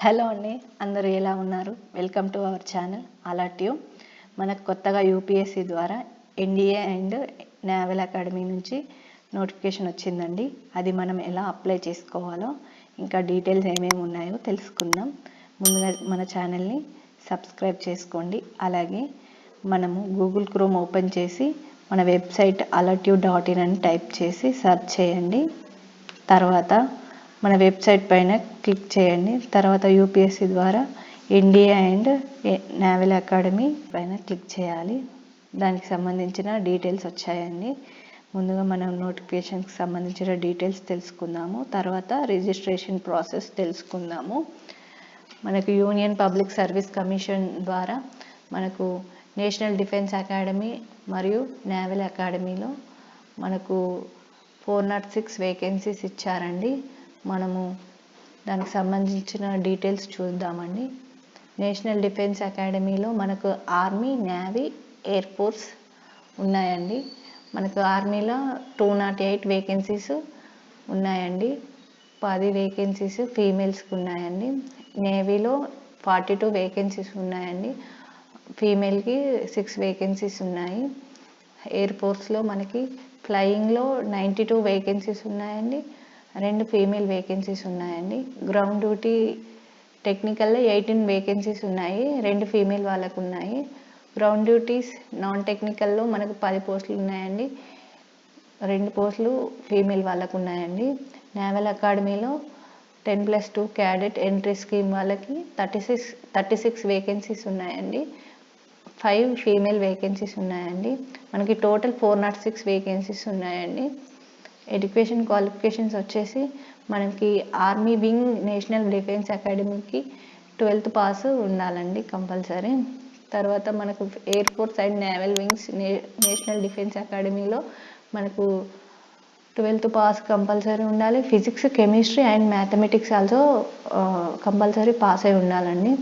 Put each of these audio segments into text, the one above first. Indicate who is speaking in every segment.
Speaker 1: Hello అండి, అందరూ ఎలా ఉన్నారు? Welcome to our channel alert you. మనకు కొత్తగా యూపీఎస్సీ ద్వారా ఎన్డీఏ అండ్ నేవల్ అకాడమీ నుంచి నోటిఫికేషన్ వచ్చిందండి. అది మనం ఎలా అప్లై చేసుకోవాలో, ఇంకా డీటెయిల్స్ ఏమేమి ఉన్నాయో తెలుసుకుందాం. ముందుగా మన ఛానల్ని సబ్స్క్రైబ్ చేసుకోండి. అలాగే మనము గూగుల్ క్రోమ్ ఓపెన్ చేసి మన వెబ్సైట్ alertyou.in అని టైప్ చేసి సెర్చ్ చేయండి. తర్వాత మన వెబ్సైట్ పైన క్లిక్ చేయండి. తర్వాత యూపీఎస్సీ ద్వారా ఎన్డీఏ అండ్ నేవల్ అకాడమీ పైన క్లిక్ చేయాలి. దానికి సంబంధించిన డీటెయిల్స్ వచ్చాయండి. ముందుగా మనం నోటిఫికేషన్కి సంబంధించిన డీటెయిల్స్ తెలుసుకుందాము. తర్వాత రిజిస్ట్రేషన్ ప్రాసెస్ తెలుసుకుందాము. మనకు యూనియన్ పబ్లిక్ సర్వీస్ కమిషన్ ద్వారా మనకు నేషనల్ డిఫెన్స్ అకాడమీ మరియు నేవల్ అకాడమీలో మనకు 406 వేకెన్సీస్ ఇచ్చారండి. మనము దానికి సంబంధించిన డీటెయిల్స్ చూద్దామండి. నేషనల్ డిఫెన్స్ అకాడమీలో మనకు ఆర్మీ, నేవీ, ఎయిర్ ఫోర్స్ ఉన్నాయండి. మనకు ఆర్మీలో 208 వేకెన్సీస్ ఉన్నాయండి. 10 వేకెన్సీస్ ఫీమేల్స్కి ఉన్నాయండి. నేవీలో 42 వేకెన్సీస్ ఉన్నాయండి. ఫీమేల్కి 6 వేకెన్సీస్ ఉన్నాయి. ఎయిర్ ఫోర్స్లో మనకి ఫ్లయింగ్లో 92 వేకెన్సీస్ ఉన్నాయండి. 2 ఫీమేల్ వేకెన్సీస్ ఉన్నాయండి. గ్రౌండ్ డ్యూటీ టెక్నికల్లో 18 వేకెన్సీస్ ఉన్నాయి. 2 ఫీమేల్ వాళ్ళకు ఉన్నాయి. గ్రౌండ్ డ్యూటీస్ నాన్ టెక్నికల్లో మనకు 10 పోస్టులు ఉన్నాయండి. 2 పోస్టులు ఫీమేల్ వాళ్ళకు ఉన్నాయండి. నేవల్ అకాడమీలో 10+2 క్యాడెట్ ఎంట్రీ స్కీమ్ వాళ్ళకి 36 వేకెన్సీస్ ఉన్నాయండి. 5 ఫీమేల్ వేకెన్సీస్ ఉన్నాయండి. మనకి టోటల్ 406 వేకెన్సీస్ ఉన్నాయండి. ఎడ్యుకేషన్ క్వాలిఫికేషన్స్ వచ్చేసి మనకి ఆర్మీ వింగ్ నేషనల్ డిఫెన్స్ అకాడమీకి 12th పాస్ ఉండాలండి కంపల్సరీ. తర్వాత మనకు air force and naval wings national defence అకాడమీలో మనకు 12th పాస్ కంపల్సరీ ఉండాలి. Physics, chemistry and mathematics also compulsory pass అయి ఉండాలండి.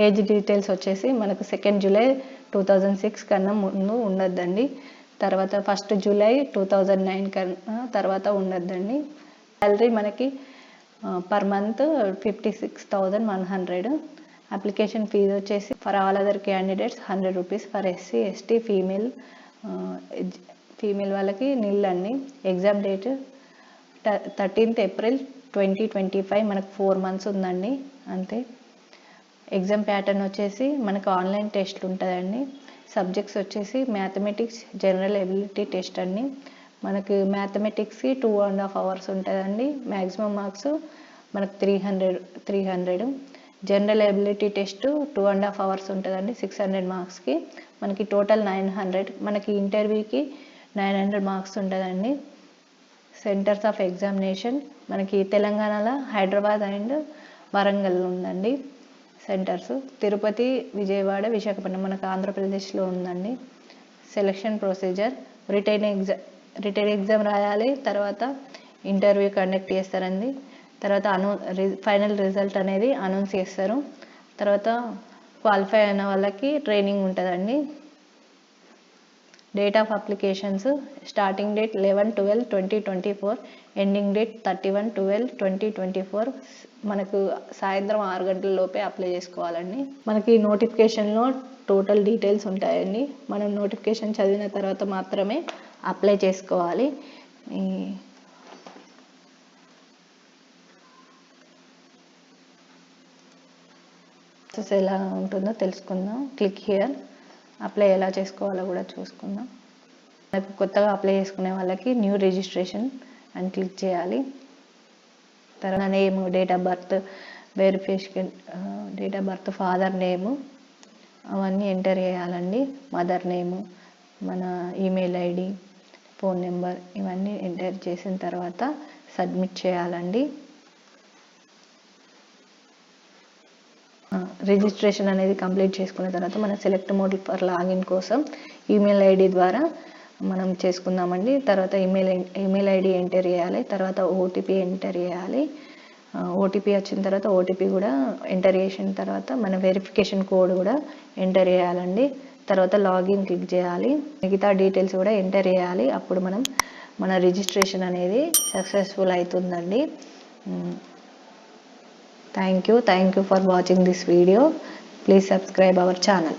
Speaker 1: ఏజ్ డీటెయిల్స్ వచ్చేసి మనకు 2nd జూలై 2006 కన్నా ముందు ఉండొద్దండి. తర్వాత 1st జూలై 2009 కన్నా తర్వాత ఉండొద్దండి. శాలరీ మనకి పర్ మంత్ 56,100. అప్లికేషన్ ఫీజు వచ్చేసి for all other candidates 100 rupees, for SC, ST, female వాళ్ళకి నిల్ అండి. Exam date 13th April 2025. మనకు 4 months ఉందండి అంతే. ఎగ్జామ్ ప్యాటర్న్ వచ్చేసి మనకు ఆన్లైన్ టెస్ట్లు ఉంటుందండి. సబ్జెక్ట్స్ వచ్చేసి మ్యాథమెటిక్స్, జనరల్ ఎబిలిటీ టెస్ట్ అండి. మనకు మ్యాథమెటిక్స్కి 2.5 hours ఉంటుందండి. మ్యాక్సిమం మార్క్స్ మనకు 300. జనరల్ ఎబిలిటీ టెస్ట్ 2.5 hours ఉంటుందండి, 600 మార్క్స్కి. మనకి టోటల్ 900. మనకి ఇంటర్వ్యూకి 900 మార్క్స్ ఉంటుందండి. సెంటర్స్ ఆఫ్ ఎగ్జామినేషన్ మనకి తెలంగాణలో హైదరాబాద్ అండ్ వరంగల్ ఉందండి సెంటర్స్. తిరుపతి, విజయవాడ, విశాఖపట్నం మనకు ఆంధ్రప్రదేశ్లో ఉందండి. సెలక్షన్ ప్రొసీజర్ రిటైన్ ఎగ్జామ్ రాయాలి. తర్వాత ఇంటర్వ్యూ కండక్ట్ చేస్తారండి. తర్వాత ఫైనల్ రిజల్ట్ అనేది అనౌన్స్ చేస్తారు. తర్వాత క్వాలిఫై అయిన వాళ్ళకి ట్రైనింగ్ ఉంటుందండి. Date of applications starting date 11/12/2024, ending date 31/12/2024. మనకు సాయంత్రం 6 గంటల లోపే అప్లై చేసుకోవాలండి. మనకి నోటిఫికేషన్లో టోటల్ డీటెయిల్స్ ఉంటాయండి. మనం నోటిఫికేషన్ చదివిన తర్వాత మాత్రమే అప్లై చేసుకోవాలి. ప్రాసెస్ ఎలా ఉంటుందో తెలుసుకుందాం. Click here. అప్లై ఎలా చేసుకోవాలో కూడా చూసుకుందాం. మనకు కొత్తగా అప్లై చేసుకునే వాళ్ళకి న్యూ రిజిస్ట్రేషన్ అని క్లిక్ చేయాలి. తర్వాత name, date of birth verification, date of birth, father name అవన్నీ ఎంటర్ చేయాలండి. మదర్ నేము, మన ఈమెయిల్ ఐడి, ఫోన్ నెంబర్ ఇవన్నీ ఎంటర్ చేసిన తర్వాత సబ్మిట్ చేయాలండి. రిజిస్ట్రేషన్ అనేది కంప్లీట్ చేసుకున్న తర్వాత మన సెలెక్ట్ మోడ్ ఫర్ లాగిన్ కోసం ఈమెయిల్ ఐడి ద్వారా మనం చేసుకుందామండి. తర్వాత ఈమెయిల్ ఐడి ఎంటర్ చేయాలి. తర్వాత ఓటీపీ ఎంటర్ చేయాలి. ఓటీపీ వచ్చిన తర్వాత ఓటీపీ కూడా ఎంటర్ చేసిన తర్వాత మన వెరిఫికేషన్ కోడ్ కూడా ఎంటర్ చేయాలండి. తర్వాత లాగిన్ క్లిక్ చేయాలి. మిగతా డీటెయిల్స్ కూడా ఎంటర్ చేయాలి. అప్పుడు మన రిజిస్ట్రేషన్ అనేది సక్సెస్ఫుల్ అవుతుందండి. Thank you for watching this video. Please subscribe our channel.